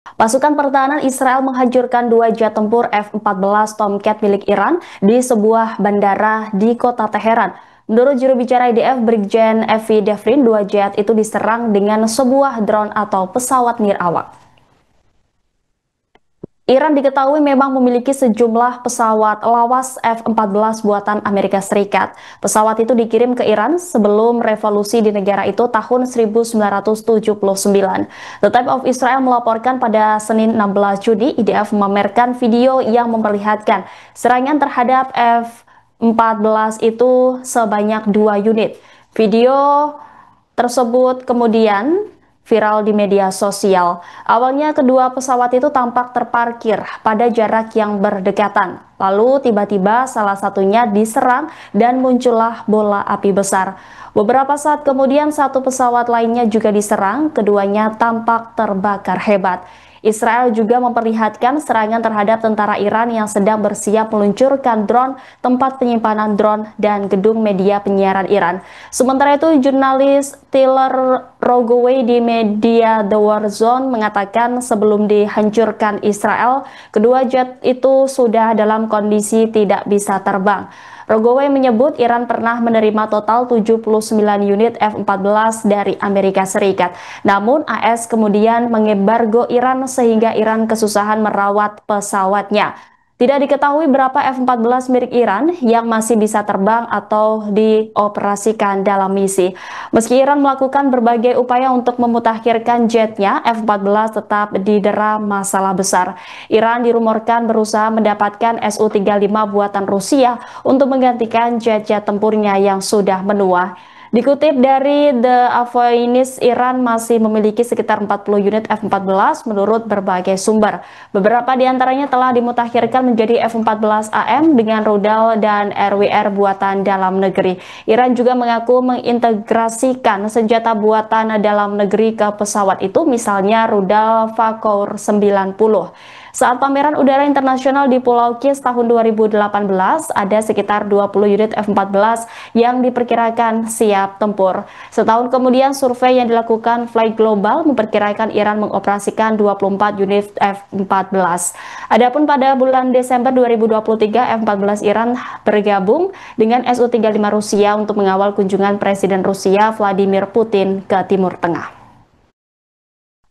Pasukan pertahanan Israel menghancurkan 2 jet tempur F-14 Tomcat milik Iran di sebuah bandara di kota Teheran. Menurut juru bicara IDF, Brigjen Evi Devrin, 2 jet itu diserang dengan sebuah drone atau pesawat nirawak. Iran diketahui memang memiliki sejumlah pesawat lawas F-14 buatan Amerika Serikat. Pesawat itu dikirim ke Iran sebelum revolusi di negara itu tahun 1979. The Times of Israel melaporkan pada Senin 16 Juni, IDF memamerkan video yang memperlihatkan serangan terhadap F-14 itu sebanyak 2 unit. Video tersebut kemudian viral di media sosial. Awalnya kedua pesawat itu tampak terparkir pada jarak yang berdekatan. Lalu tiba-tiba salah satunya diserang dan muncullah bola api besar. Beberapa saat kemudian satu pesawat lainnya juga diserang, keduanya tampak terbakar hebat. Israel juga memperlihatkan serangan terhadap tentara Iran yang sedang bersiap meluncurkan drone, tempat penyimpanan drone, dan gedung media penyiaran Iran. Sementara itu, jurnalis Taylor Rogoway di media The War Zone mengatakan sebelum dihancurkan Israel, kedua jet itu sudah dalam kondisi tidak bisa terbang. Rogoway menyebut Iran pernah menerima total 79 unit F-14 dari Amerika Serikat. Namun AS kemudian mengembargo Iran sehingga Iran kesusahan merawat pesawatnya. Tidak diketahui berapa F-14 milik Iran yang masih bisa terbang atau dioperasikan dalam misi. Meski Iran melakukan berbagai upaya untuk memutakhirkan jetnya, F-14 tetap didera masalah besar. Iran dirumorkan berusaha mendapatkan Su-35 buatan Rusia untuk menggantikan jet-jet tempurnya yang sudah menua. Dikutip dari The Avoinis, Iran masih memiliki sekitar 40 unit F-14 menurut berbagai sumber. Beberapa di antaranya telah dimutakhirkan menjadi F-14 AM dengan rudal dan RWR buatan dalam negeri. Iran juga mengaku mengintegrasikan senjata buatan dalam negeri ke pesawat itu, misalnya rudal Fakour 90. Saat pameran udara internasional di Pulau Kish tahun 2018, ada sekitar 20 unit F-14 yang diperkirakan siap tempur. Setahun kemudian, survei yang dilakukan Flight Global memperkirakan Iran mengoperasikan 24 unit F-14. Adapun pada bulan Desember 2023, F-14 Iran bergabung dengan Su-35 Rusia untuk mengawal kunjungan Presiden Rusia Vladimir Putin ke Timur Tengah.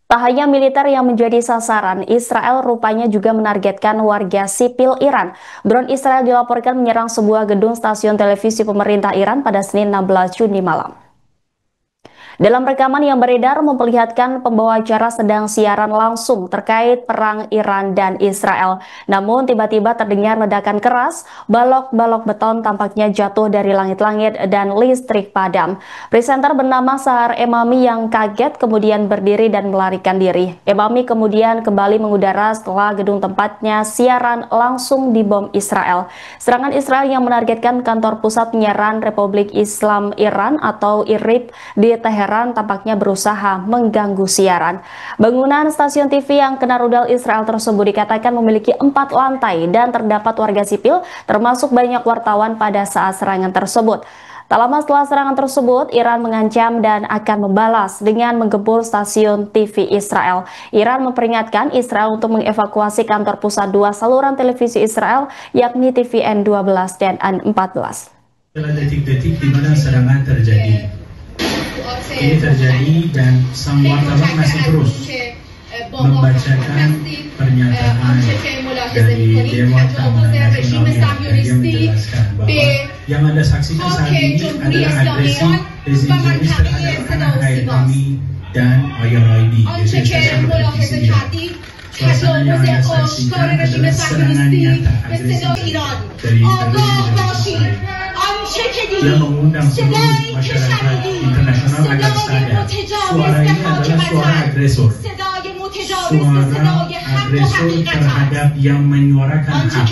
Tak hanya militer yang menjadi sasaran, Israel rupanya juga menargetkan warga sipil Iran. Drone Israel dilaporkan menyerang sebuah gedung stasiun televisi pemerintah Iran pada Senin 16 Juni malam. Dalam rekaman yang beredar memperlihatkan pembawa acara sedang siaran langsung terkait perang Iran dan Israel. Namun tiba-tiba terdengar ledakan keras, balok-balok beton tampaknya jatuh dari langit-langit dan listrik padam. Presenter bernama Sahar Emami yang kaget kemudian berdiri dan melarikan diri. Emami kemudian kembali mengudara setelah gedung tempatnya siaran langsung dibom Israel. Serangan Israel yang menargetkan kantor pusat penyiaran Republik Islam Iran atau IRIB di Teheran tampaknya berusaha mengganggu siaran. Bangunan stasiun TV yang kena rudal Israel tersebut dikatakan memiliki 4 lantai dan terdapat warga sipil termasuk banyak wartawan pada saat serangan tersebut. Tak lama setelah serangan tersebut, Iran mengancam dan akan membalas dengan menggempur stasiun TV Israel. Iran memperingatkan Israel untuk mengevakuasi kantor pusat 2 saluran televisi Israel, yakni TVN 12 dan N14. Detik-detik di mana serangan terjadi. Ini terjadi dan sang wartawan masih terus membacakan pernyataan dari Dewan Keamanan Nasional yang menjelaskan bahwa yang Anda saksikan saat ini adalah agresi rezim Zionis terhadap tanah air kami dan IRIB, yaitu stasiun televisi Iran. Suasana yang Anda saksikan adalah serangan nyata agresi dari Israel yang mengundang seluruh masyarakat internasional agar sadar suara ini adalah suara agresor. Suara agresor terhadap yang menyuarakan hak.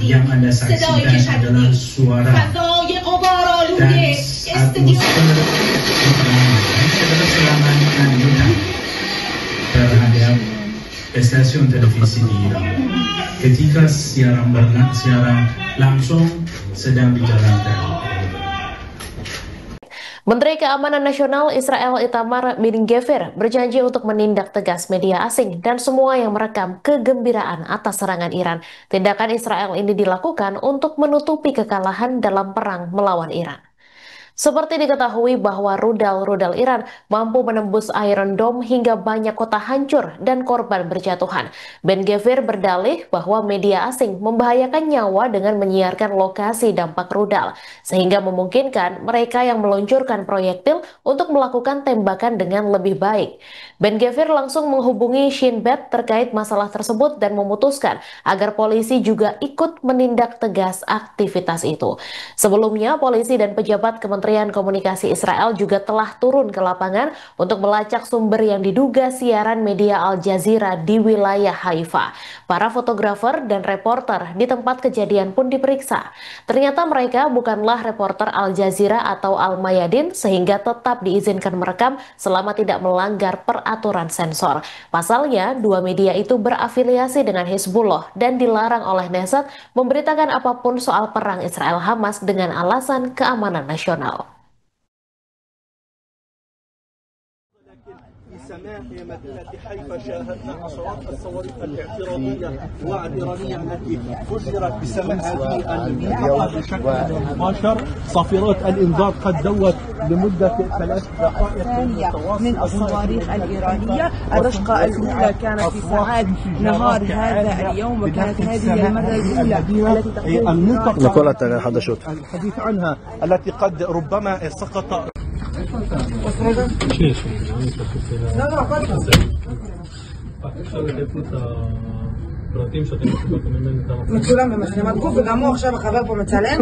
Yang Anda saksikan adalah suara dan atmosfer ini adalah serangan lanjutan terhadap stasiun televisi di Iran ketika siaran langsung sedang dijalankan. Menteri Keamanan Nasional Israel Itamar Ben-Gvir berjanji untuk menindak tegas media asing dan semua yang merekam kegembiraan atas serangan Iran. Tindakan Israel ini dilakukan untuk menutupi kekalahan dalam perang melawan Iran. Seperti diketahui bahwa rudal-rudal Iran mampu menembus Iron Dome hingga banyak kota hancur dan korban berjatuhan. Ben-Gvir berdalih bahwa media asing membahayakan nyawa dengan menyiarkan lokasi dampak rudal, sehingga memungkinkan mereka yang meluncurkan proyektil untuk melakukan tembakan dengan lebih baik. Ben-Gvir langsung menghubungi Shin Bet terkait masalah tersebut dan memutuskan agar polisi juga ikut menindak tegas aktivitas itu. Sebelumnya, polisi dan pejabat Kementerian Komunikasi Israel juga telah turun ke lapangan untuk melacak sumber yang diduga siaran media Al Jazeera di wilayah Haifa. Para fotografer dan reporter di tempat kejadian pun diperiksa. Ternyata mereka bukanlah reporter Al Jazeera atau Al Mayadin sehingga tetap diizinkan merekam selama tidak melanggar peraturan sensor. Pasalnya, dua media itu berafiliasi dengan Hizbullah dan dilarang oleh Knesset memberitakan apapun soal perang Israel-Hamas dengan alasan keamanan nasional. سماء مدينة حيفا شاهدنا عشرات الصواريخ الاعتراضية والإيرانية التي فجرت بسماء هذه المنطقة بشكل مباشر. صافرات الإنذار قد دوت لمدة 3 دقائق من الصواريخ الإيرانية. الرشقة الأولى كانت في ساعات نهار هذا اليوم، وكانت هذه المرة الأولى التي المنطقة الحديث عنها التي قد ربما سقط. מצולם במצלמת גוף, וגם הוא עכשיו החבר פה מצלם.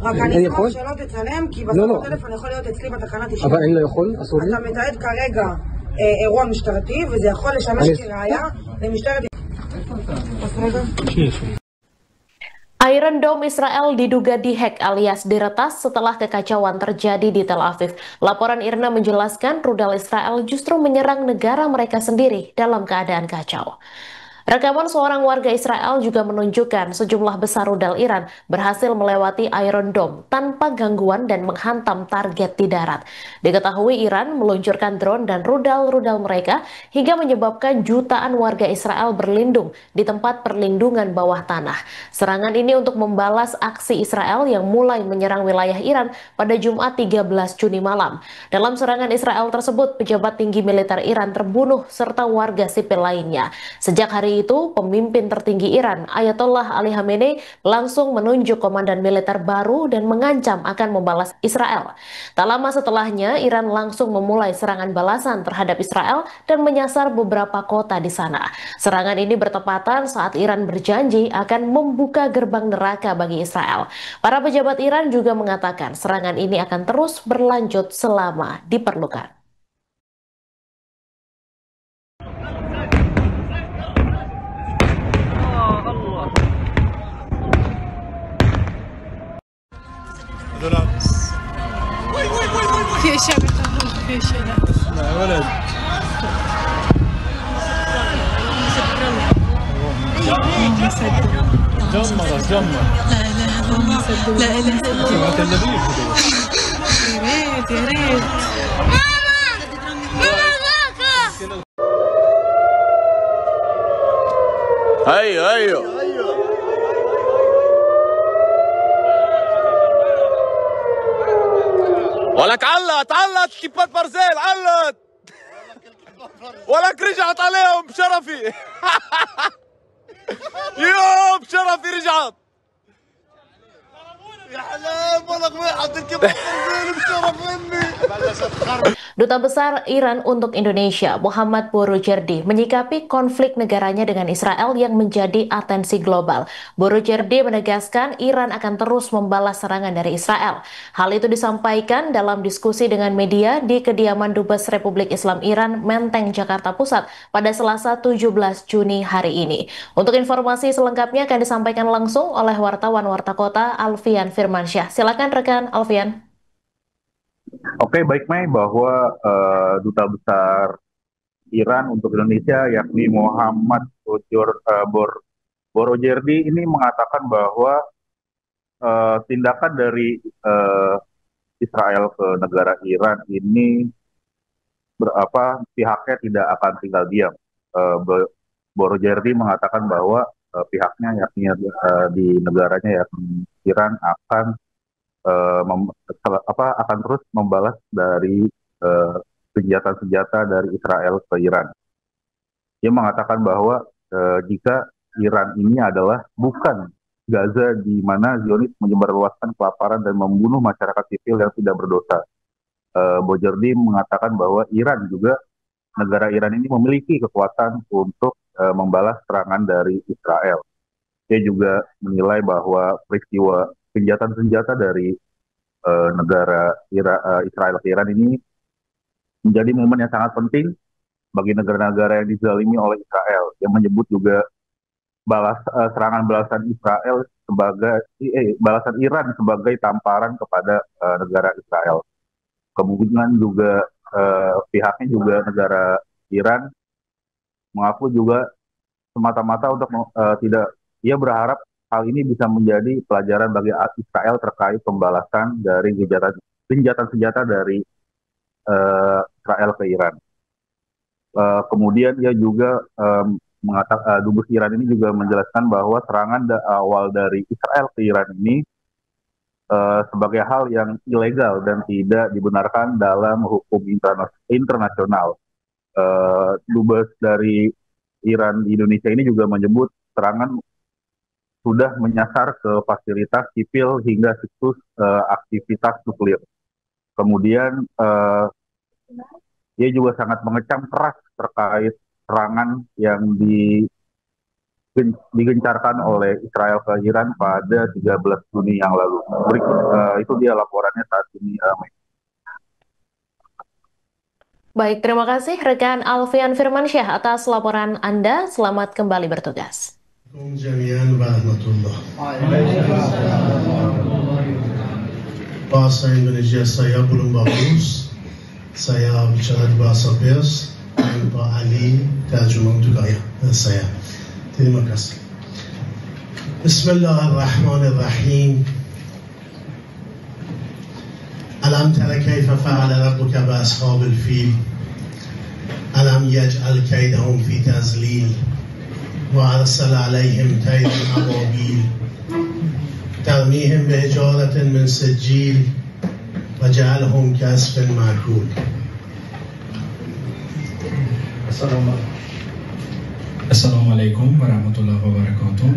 רק אני אשמח שלא תצלם, כי בסוף הטלפון יכול להיות אצלי בתחנת אישית. אבל אני לא יכול, אסור לי. אתה מתעד כרגע אירוע משטרתי, וזה יכול לשמש כראיה למשטרת... Iron Dome Israel diduga dihack alias diretas setelah kekacauan terjadi di Tel Aviv. Laporan Irna menjelaskan rudal Israel justru menyerang negara mereka sendiri dalam keadaan kacau. Rekaman seorang warga Israel juga menunjukkan sejumlah besar rudal Iran berhasil melewati Iron Dome tanpa gangguan dan menghantam target di darat. Diketahui Iran meluncurkan drone dan rudal-rudal mereka hingga menyebabkan jutaan warga Israel berlindung di tempat perlindungan bawah tanah. Serangan ini untuk membalas aksi Israel yang mulai menyerang wilayah Iran pada Jumat 13 Juni malam. Dalam serangan Israel tersebut, pejabat tinggi militer Iran terbunuh serta warga sipil lainnya. Sejak hari itu, pemimpin tertinggi Iran, Ayatollah Ali Khamenei, langsung menunjuk komandan militer baru dan mengancam akan membalas Israel. Tak lama setelahnya, Iran langsung memulai serangan balasan terhadap Israel dan menyasar beberapa kota di sana. Serangan ini bertepatan saat Iran berjanji akan membuka gerbang neraka bagi Israel. Para pejabat Iran juga mengatakan serangan ini akan terus berlanjut selama diperlukan. في اشياء بتقول في اشياء لا اسمع يا ولد جمر لا اله الا الله تل ابيب يا ريت ايوه ولك علت كيبات برزيل علت ولك رجعت عليهم بشرفي يوم بشرفي رجعت يا حلال ولك واحد الكيبات برزيل بشرف مني. Duta Besar Iran untuk Indonesia, Muhammad Boroujerdi, menyikapi konflik negaranya dengan Israel yang menjadi atensi global. Boroujerdi menegaskan Iran akan terus membalas serangan dari Israel. Hal itu disampaikan dalam diskusi dengan media di kediaman Dubes Republik Islam Iran, Menteng, Jakarta Pusat pada Selasa 17 Juni hari ini. Untuk informasi selengkapnya akan disampaikan langsung oleh wartawan Warta Kota Alfian Firmansyah. Silakan rekan Alfian. Oke, baik Mei, bahwa Duta Besar Iran untuk Indonesia yakni Muhammad Boroujerdi ini mengatakan bahwa tindakan dari Israel ke negara Iran ini pihaknya tidak akan tinggal diam. Borojerdi mengatakan bahwa pihaknya yakni di negaranya yakni Iran akan akan terus membalas dari senjata-senjata dari Israel ke Iran. Dia mengatakan bahwa jika Iran ini adalah bukan Gaza di mana Zionis menyebarluaskan kelaparan dan membunuh masyarakat sipil yang tidak berdosa. Bojerdi mengatakan bahwa negara Iran ini memiliki kekuatan untuk membalas serangan dari Israel. Dia juga menilai bahwa peristiwa senjata-senjata dari negara Israel ke Iran ini menjadi momen yang sangat penting bagi negara-negara yang dizalimi oleh Israel. Dia menyebut juga serangan balasan Israel balasan Iran sebagai tamparan kepada negara Israel. Kemudian juga pihaknya juga negara Iran mengaku juga semata-mata untuk ia berharap hal ini bisa menjadi pelajaran bagi Israel terkait pembalasan dari senjata-senjata dari Israel ke Iran. Kemudian ia juga Dubes Iran ini juga menjelaskan bahwa serangan awal dari Israel ke Iran ini sebagai hal yang ilegal dan tidak dibenarkan dalam hukum internasional. Dubes dari Iran di Indonesia ini juga menyebut serangan sudah menyasar ke fasilitas sipil hingga situs aktivitas nuklir. Kemudian dia juga sangat mengecam keras terkait serangan yang digencarkan oleh Israel ke Iran pada 13 Juni yang lalu. Itu dia laporannya saat ini. Baik, terima kasih rekan Alfian Firmansyah atas laporan Anda. Selamat kembali bertugas. Bahasa Indonesia saya belum bagus. Saya bicara bahasa Pers. Pak Ali terjemah untuk saya. Terima kasih. Bismillahirrahmanirrahim. Alam tara kayfa fa'ala rabbuka bi ashabil fil. Alam yaj'al kaydahum fi tazlil. Wa arsala 'alayhim tayran ababil. Tarmihim bi hijaratin min sijil. Wa ja'alahum ka'asfin ma'kul. Assalamualaikum warahmatullahi wabarakatuh.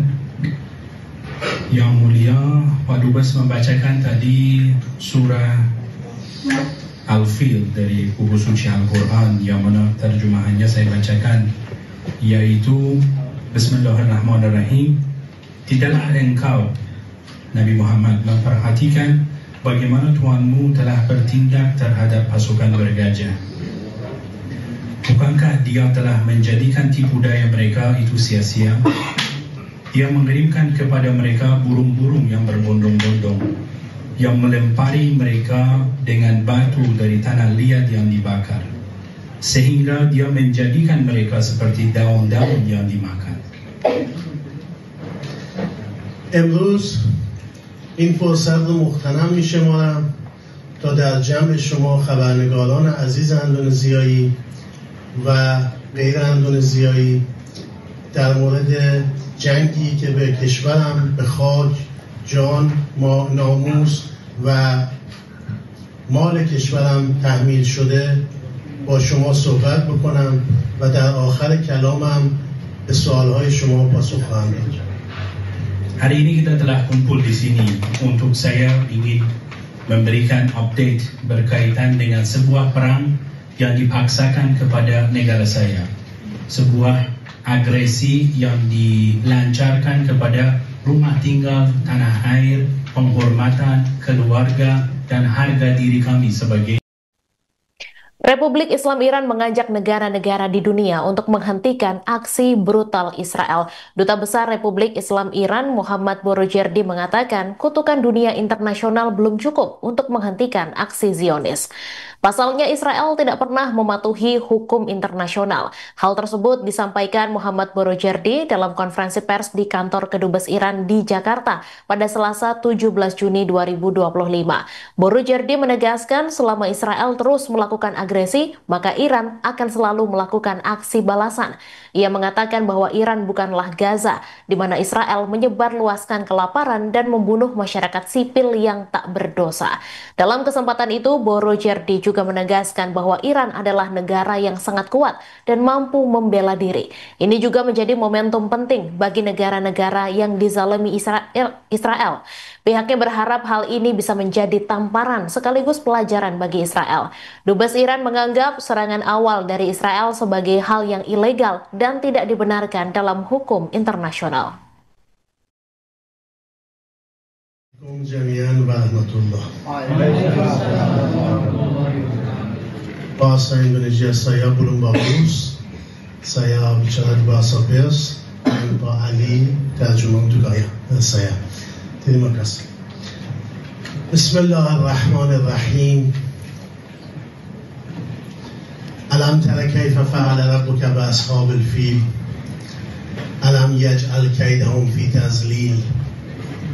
Yang mulia, Pak Dubes membacakan tadi surah Al-Fil dari buku suci Al-Quran, yang mana terjemahannya saya bacakan, yaitu Bismillahirrahmanirrahim. Tidaklah engkau, Nabi Muhammad, memperhatikan bagaimana Tuhanmu telah bertindak terhadap pasukan bergajah. Bukankah dia telah menjadikan tipu daya mereka itu sia-sia? Dia mengirimkan kepada mereka burung-burung yang berbondong-bondong, yang melempari mereka dengan batu dari tanah liat yang dibakar, sehingga dia menjadikan mereka seperti daun-daun yang dimakan. امروز این فرصت رو مغتنم می‌شمارم تا در جمع شما خبرنگاران عزیز اندونزیایی و غیر اندونزیایی در مورد جنگی که به کشورم به خاک، جان، ناموس و مال کشورم تحمیل شده با شما صحبت بکنم و در آخر کلامم به سوالهای شما پاسخ خواهم داد. Hari ini kita telah kumpul di sini untuk saya ingin memberikan update berkaitan dengan sebuah perang yang dipaksakan kepada negara saya. Sebuah agresi yang dilancarkan kepada rumah tinggal, tanah air, penghormatan, keluarga, dan harga diri kami sebagai Republik Islam Iran mengajak negara-negara di dunia untuk menghentikan aksi brutal Israel. Duta Besar Republik Islam Iran Muhammad Borojerdi mengatakan kutukan dunia internasional belum cukup untuk menghentikan aksi Zionis. Pasalnya Israel tidak pernah mematuhi hukum internasional. Hal tersebut disampaikan Muhammad Borojerdi dalam konferensi pers di kantor Kedubes Iran di Jakarta pada Selasa 17 Juni 2025. Borojerdi menegaskan selama Israel terus melakukan agresi, maka Iran akan selalu melakukan aksi balasan. Ia mengatakan bahwa Iran bukanlah Gaza, di mana Israel menyebarluaskan kelaparan dan membunuh masyarakat sipil yang tak berdosa. Dalam kesempatan itu, Borojerdi juga menegaskan bahwa Iran adalah negara yang sangat kuat dan mampu membela diri. Ini juga menjadi momentum penting bagi negara-negara yang dizalimi Israel. Pihaknya berharap hal ini bisa menjadi tamparan sekaligus pelajaran bagi Israel. Dubes Iran menganggap serangan awal dari Israel sebagai hal yang ilegal dan tidak dibenarkan dalam hukum internasional. Bahasa Indonesia saya belum bagus. Saya bicara bahasa Pers dan Pak Ali terjemah untuk saya. Terima kasih. Bismillahirrahmanirrahim. Alam tara kayfa fa'ala rabbuka bi ashabil fil. Alam yaj'al kaydahum fi tazlil.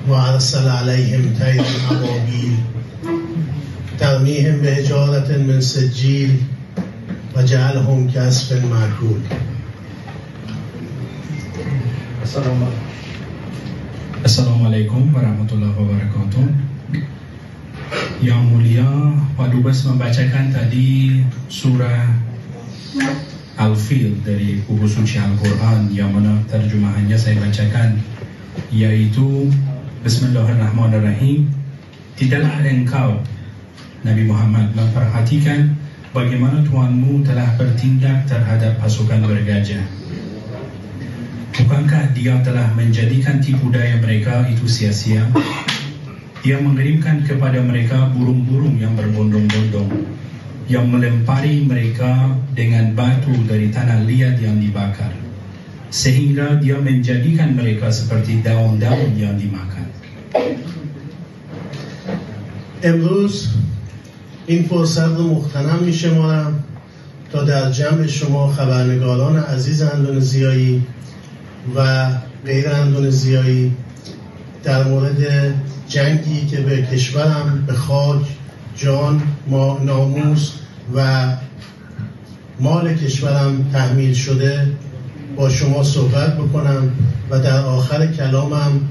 وأرسل عليهم طيرا أبابيل ترميهم بحجارة من سجيل وجعلهم كعصف مأكول. Assalamualaikum warahmatullahi wabarakatuh. Yang mulia, Pak Dubes membacakan tadi surah Al-Fil dari buku suci Al-Quran, yang mana terjemahannya saya bacakan, yaitu Bismillahirrahmanirrahim. Tidaklah engkau, Nabi Muhammad, memperhatikan bagaimana Tuhanmu telah bertindak terhadap pasukan bergajah. Bukankah dia telah menjadikan tipu daya mereka itu sia-sia? Dia mengirimkan kepada mereka burung-burung yang berbondong-bondong, yang melempari mereka dengan batu dari tanah liat yang dibakar, sehingga dia menjadikan mereka seperti daun-daun yang dimakan. امروز این فرصت رو مغتنم می‌شمارم تا در جمع شما خبرنگاران عزیز اندونزیایی و غیر اندونزیایی در مورد جنگی که به کشورم به خاک، جان، ناموس و مال کشورم تحمیل شده با شما صحبت بکنم و در آخر کلامم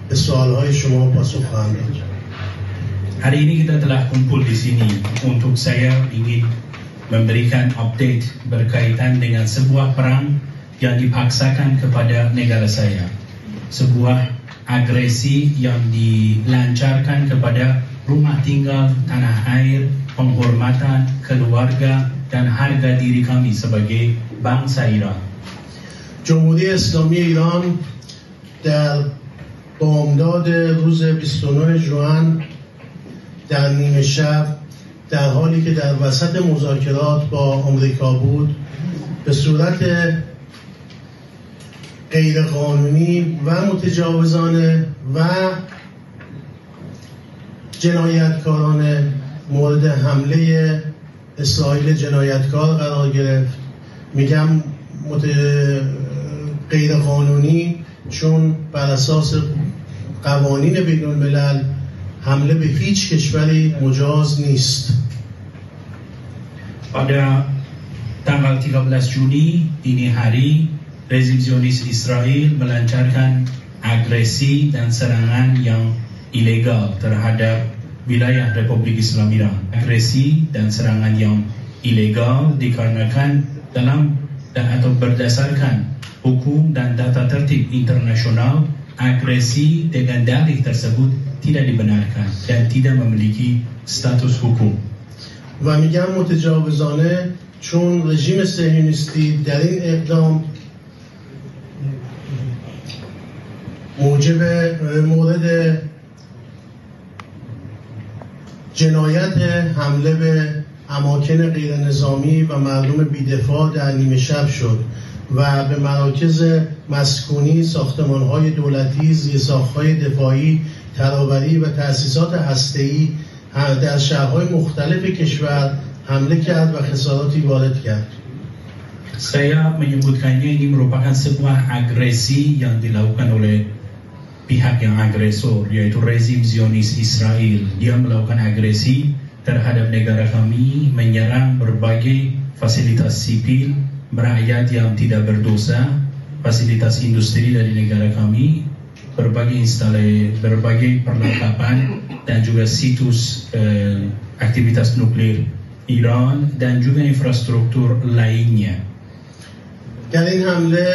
به سوالهای شما پاسخ خواهم داد. Hari ini kita telah kumpul di sini untuk saya ingin memberikan update berkaitan dengan sebuah perang yang dipaksakan kepada negara saya. Sebuah agresi yang dilancarkan kepada rumah tinggal, tanah air, penghormatan, keluarga, dan harga diri kami sebagai bangsa Iran. جمهوری اسلامی ایران در بامداد روز 29 ژوئن در نیمه شب، در حالی که در وسط مذاکرات با آمریکا بود، به صورت غیرقانونی و متجاوزانه و جنایتکارانه مورد حمله اسرائیل جنایتکار قرار گرفت. میگم غیرقانونی چون بر اساس قوانین بین الملل حمله به هیچ کشوری مجاز نیست. Pada tanggal 13 Juni dini hari, rezim Zionis Israel melancarkan agresi dan serangan yang ilegal terhadap wilayah Republik Islam Iran. Agresi dan serangan yang ilegal dikarenakan dalam atau berdasarkan hukum dan tata tertib internasional. Agresi dengan dalih tersebut tidak dibenarkan dan tidak memiliki status hukum. و میگم متجاوزانه چون رژیم صهیونیستی در این اقدام موجب مورد جنایت حمله به اماکن غیر نظامی و مردم بی‌دفاع در نیمه شب شد و به مراکز مسکونی، ساختمان‌های دولتی، زیرساخت‌های دفاعی، ترابری و تأسیسات هسته‌ای در شهرهای مختلف کشور حمله کرد و خساراتی وارد کرد. Saya menyebutkannya ini merupakan sebuah agresi yang dilakukan oleh pihak yang agresor, yaitu rezim Zionis Israel. Dia melakukan agresi terhadap negara kami, menyerang berbagai fasilitas sipil, rakyat yang tidak berdosa, fasilitas industri dari negara kami, berbagai perlengkapan dan juga situs aktivitas nuklir Iran dan juga infrastruktur lainnya. در این حمله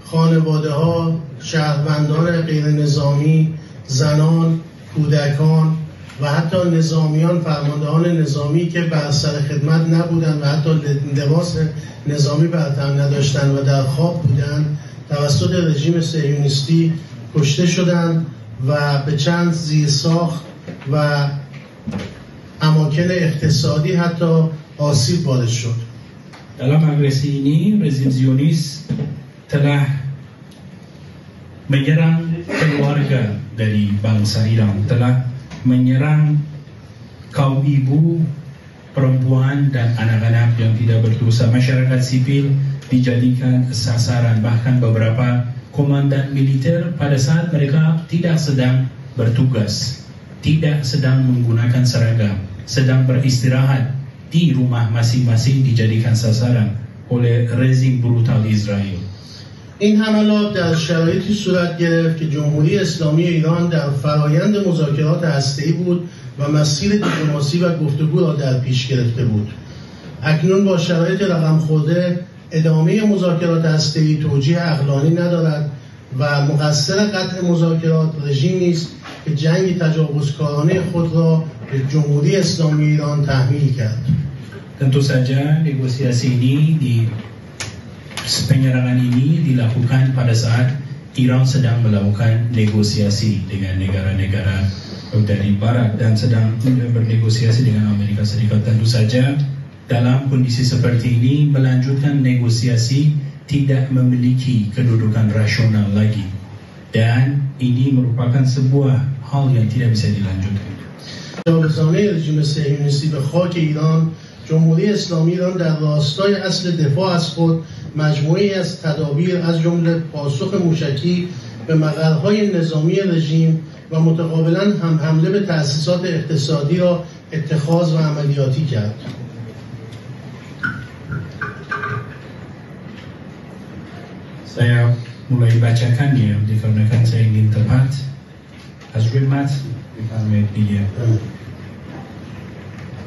خانواده ها، شهروندان غیر نظامی، زنان، کودکان و حتی نظامیان، فرماندهان نظامی که بر سر خدمت نبودند و حتی لباس نظامی بر تن نداشتند و در خواب بودند توسط رژیم صهیونیستی کشته شدند و به چند زیرساخت و اماکن اقتصادی حتی آسیب وارد شد. Dalam agresi ini, rezim Zionis telah menyerang keluarga dari bangsa Iran, telah menyerang kaum ibu, perempuan dan anak-anak yang tidak berdosa. Masyarakat sipil dijadikan sasaran, bahkan beberapa komandan militer pada saat mereka tidak sedang bertugas, tidak sedang menggunakan seragam, sedang beristirahat di rumah masing-masing dijadikan sasaran oleh rezim brutal Israel. این حملات در شرایطی صورت گرفت که جمهوری اسلامی ایران در فرایند مذاکرات هسته‌ای بود و مسیر دیپلماسی و گفتگو را در پیش گرفته بود. اکنون با شرایط رقم خورده ادامه مذاکرات هسته‌ای توجیه عقلانی ندارد و مقصر قطع مذاکرات رژیمی است که جنگ تجاوزکارانه خود را به جمهوری اسلامی ایران تحمیل کرد. Tentu saja negosiasi ini penyerangan ini dilakukan pada saat Iran sedang melakukan negosiasi dengan negara-negara dari Barat dan sedang bernegosiasi dengan Amerika Serikat. Tentu saja dalam kondisi seperti ini melanjutkan negosiasi tidak memiliki kedudukan rasional lagi dan ini merupakan sebuah hal yang tidak bisa dilanjutkan. جاودانه رژیم صهیونیستی به خاک ایران، جمهوری اسلامی ایران در راستای اصل دفاع از خود مجموعه‌ای از تدابیر از جمله پاسخ موشکی به مقرهای نظامی رژیم و متقابلا هم حمله به تأسیسات اقتصادی را اتخاذ و عملیاتی کرد. Saya mulai bacakannya dikarenakan saya ingin tepat. Azrimat dia.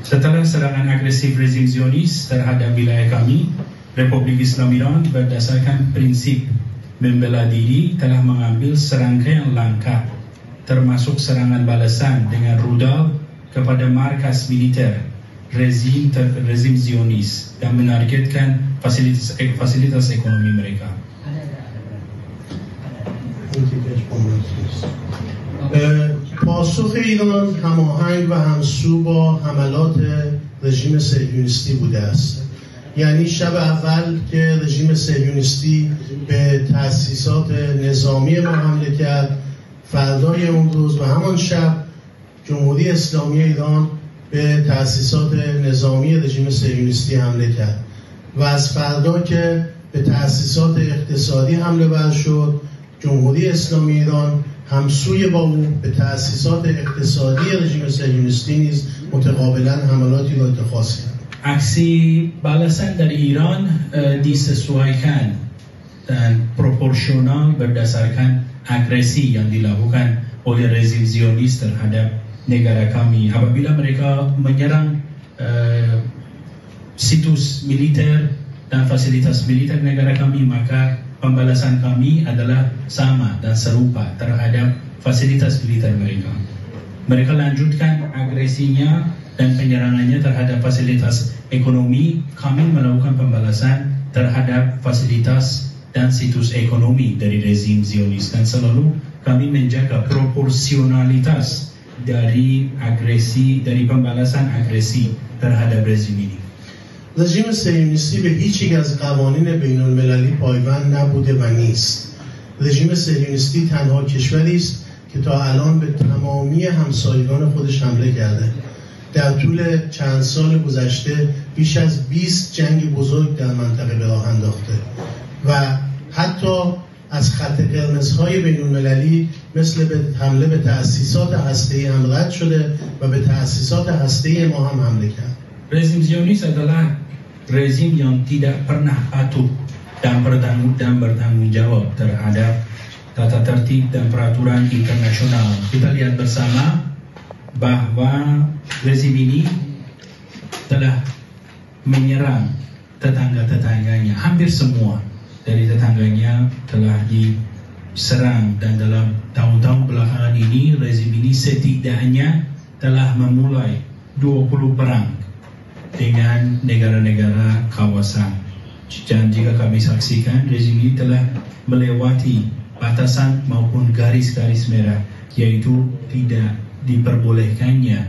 Setelah serangan agresif rezim Zionis terhadap wilayah kami, Republik Islam Iran berdasarkan prinsip membela diri telah mengambil serangkaian langkah, termasuk serangan balasan dengan rudal kepada markas militer rezim Zionis dan menargetkan fasilitas ekonomi mereka. پاسخ ایران هماهنگ و همسو با حملات رژیم صهیونیستی بوده است. یعنی شب اول که رژیم صهیونیستی به تأسیسات نظامی ما حمله کرد، فردای اون روز و همان شب جمهوری اسلامی ایران به تأسیسات نظامی رژیم صهیونیستی حمله کرد و از فردا که به تأسیسات اقتصادی حمله ور شد، جمهوری اسلامی ایران همسوی با او به تأسیسات اقتصادی رژیم صهیونیستی نیز متقابلا حملاتی را اتخاذ کرد. Aksi balasan dari Iran disesuaikan dan proporsional berdasarkan agresi yang dilakukan oleh rezim Zionis terhadap negara kami. Apabila mereka menyerang situs militer dan fasilitas militer negara kami, maka pembalasan kami adalah sama dan serupa terhadap fasilitas militer mereka. Mereka lanjutkan agresinya dan penyerangannya terhadap fasilitas ekonomi, kami melakukan pembalasan terhadap fasilitas dan situs ekonomi dari rezim Zionis dan selalu kami menjaga proporsionalitas dari pembalasan agresi terhadap rezim ini. رژیم صهیونیستی به هیچ یک از قوانین بین المللی پایبند نبوده و نیست. رژیم صهیونیستی تنها کشوری است که تا الان به تمامی همسایگان خودش حمله کرده. در طول چند سال گذشته بیش از 20 جنگ بزرگ در منطقه به راه انداخته و حتی از خط قرمزهای بین المللی مثل حمله به تأسیسات هسته‌ای هم رد شده و به تأسیسات هسته‌ای ما هم حمله کرد. Rezim Zionis adalah rezim yang tidak pernah patuh dan bertanggung jawab terhadap tata tertib dan peraturan internasional. Kita lihat bersama bahwa rezim ini telah menyerang tetangga-tetangganya. Hampir semua dari tetangganya telah diserang, dan dalam tahun-tahun belakangan ini rezim ini setidaknya telah memulai 20 perang dengan negara-negara kawasan. Dan jika kami saksikan, rezim ini telah melewati batasan maupun garis-garis merah, yaitu tidak diperbolehkannya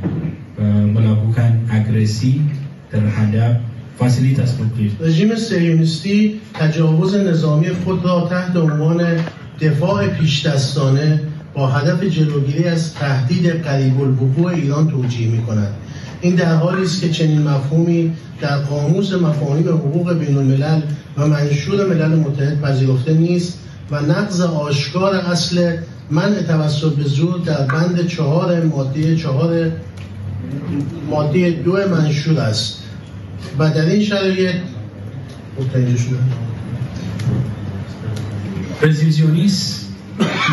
melakukan agresi terhadap fasilitas nuklir. رژیم صهیونیستی تجاوز نظامی خود را تحت عنوان دفاع پیشدستانه با هدف جلوگیری از تهدید قریب الوقوع ایران توجیه می‌کند. این در حالی است که چنین مفهومی در قاموس مفاهیم حقوق بین الملل و منشور ملل متحد پذیرفته نیست و نقض آشکار اصل منع توسط به زور در بند 4 ماده 2 منشور است و در این شرایط Rezim Zionis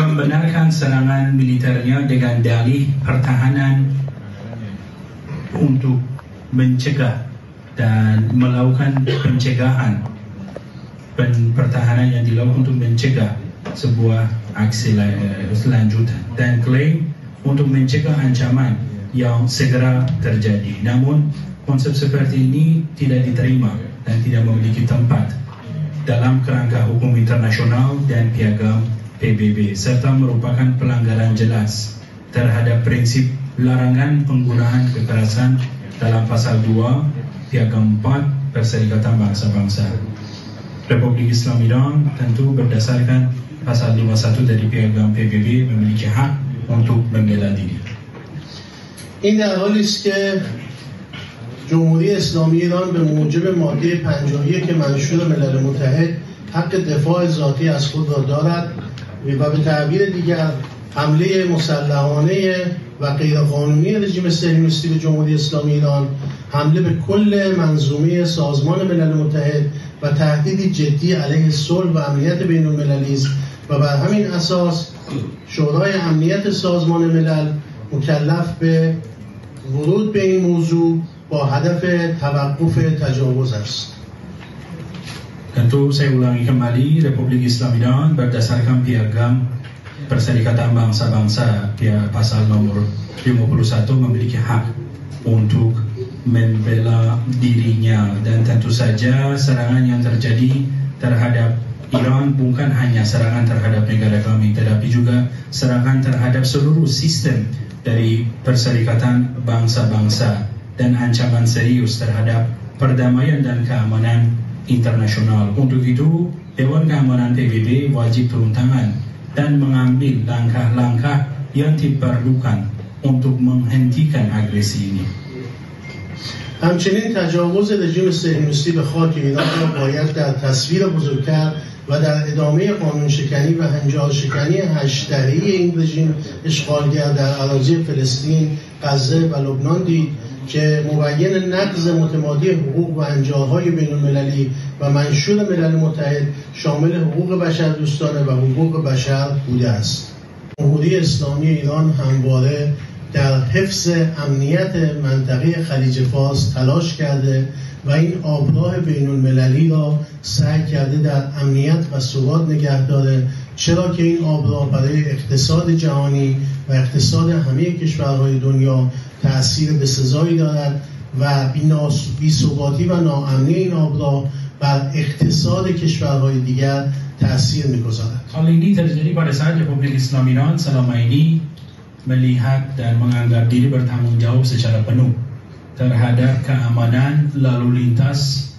membenarkan serangan militernya dengan dalih pertahanan untuk mencegah dan melakukan pencegahan, pertahanan yang dilakukan untuk mencegah sebuah aksi selanjutan, dan klaim untuk mencegah ancaman yang segera terjadi. Namun konsep seperti ini tidak diterima dan tidak memiliki tempat dalam kerangka hukum internasional dan piagam PBB, serta merupakan pelanggaran jelas terhadap prinsip larangan penggunaan kekerasan dalam pasal 2 Piagam 4 Perserikatan Bangsa-Bangsa. Republik Islam Iran tentu berdasarkan pasal 51 dari Piagam PBB memiliki hak untuk membela diri. این در حالی است که جمهوری اسلامی ایران به موجب ماده 51 منشور ملل متحد حق دفاع ذاتی از خود را دارد و به تعبیر دیگر حمله مسلحانه و غیرقانونی رژیم صهیونیستی به جمهوری اسلامی ایران حمله به کل منظومه سازمان ملل متحد و تهدیدی جدی علیه صلح و امنیت بین المللی است و بر همین اساس شورای امنیت سازمان ملل مکلف به ورود به این موضوع با هدف توقف تجاوز است. Tentu saya ulangi kembali, Republik Islam Iran berdasarkan Piagam Perserikatan Bangsa-Bangsa pasal nomor 51 memiliki hak untuk membela dirinya, dan tentu saja serangan yang terjadi terhadap Iran bukan hanya serangan terhadap negara kami, tetapi juga serangan terhadap seluruh sistem dari Perserikatan Bangsa-Bangsa dan ancaman serius terhadap perdamaian dan keamanan internasional. Untuk itu, Dewan Keamanan PBB wajib turun tangan dan mengambil langkah-langkah yang diperlukan untuk menghentikan agresi ini. همچنین تجاوز رژیم صهیونیستی به خاک ایران را باید در تصویر بزرگتر و در ادامه قانون شکنی و هنجار شکنی 8 دهه‌ای این رژیم اشغالگر در اراضی فلسطین، غزه و لبنان دید که مبین نقض متمادی حقوق و هنجارهای بین المللی و منشور ملل متحد شامل حقوق بشردوستانه و حقوق بشر بوده است. جمهوری اسلامی ایران همواره در حفظ امنیت منطقه خلیج فارس تلاش کرده و این آبراه بین المللی را سعی کرده در امنیت و ثبات نگه داره، چرا که این آبراه برای اقتصاد جهانی و اقتصاد همه کشورهای دنیا تأثیر بسزایی دارد و بی‌ثباتی و ناامنی این آبراه بر اقتصاد کشورهای دیگر تأثیر می‌گذارد. Hal ini terjadi pada saat Republik Islam Iran selama ini melihat dan menganggap diri bertanggung jawab secara penuh terhadap keamanan lalu lintas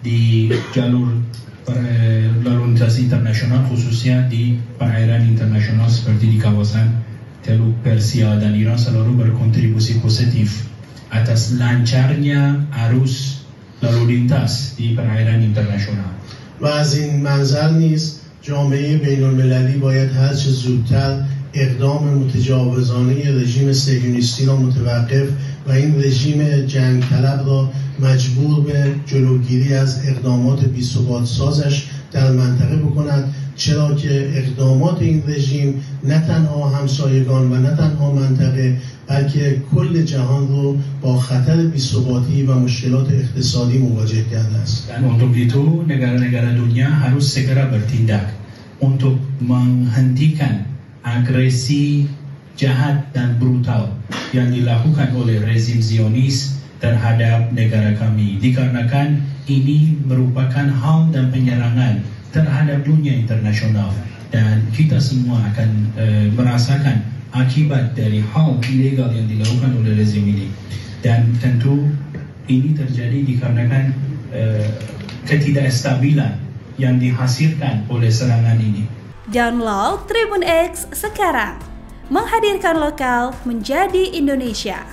di jalur lalu lintas internasional, khususnya di perairan internasional seperti di kawasan Teluk Persia, dan Iran selalu berkontribusi positif atas lancarnya arus lalu lintas di perairan internasional. و از این منظر نیز جامعه بین المللی باید هر چه زودتر اقدام متجاوزانه رژیم صهیونیستی را متوقف و این رژیم جنگ طلب را مجبور به جلوگیری از اقدامات بی‌ثبات سازش در منطقه بکند، چرا که اقدامات این رژیم نه تنها همسایگان و نه تنها منطقه بلکه کل جهان رو با خطر بی‌ثباتی و مشکلات اقتصادی مواجه کرده است. Dan untuk itu negara-negara dunia harus segera bertindak untuk menghentikan agresi jahat dan brutal yang dilakukan oleh rezim Zionis terhadap negara kami, dikarenakan ini merupakan hal dan penyerangan terhadap dunia internasional, dan kita semua akan merasakan akibat dari hal ilegal yang dilakukan oleh rezim ini. Dan tentu ini terjadi dikarenakan ketidakstabilan yang dihasilkan oleh serangan ini. Download Tribun X sekarang, menghadirkan lokal menjadi Indonesia.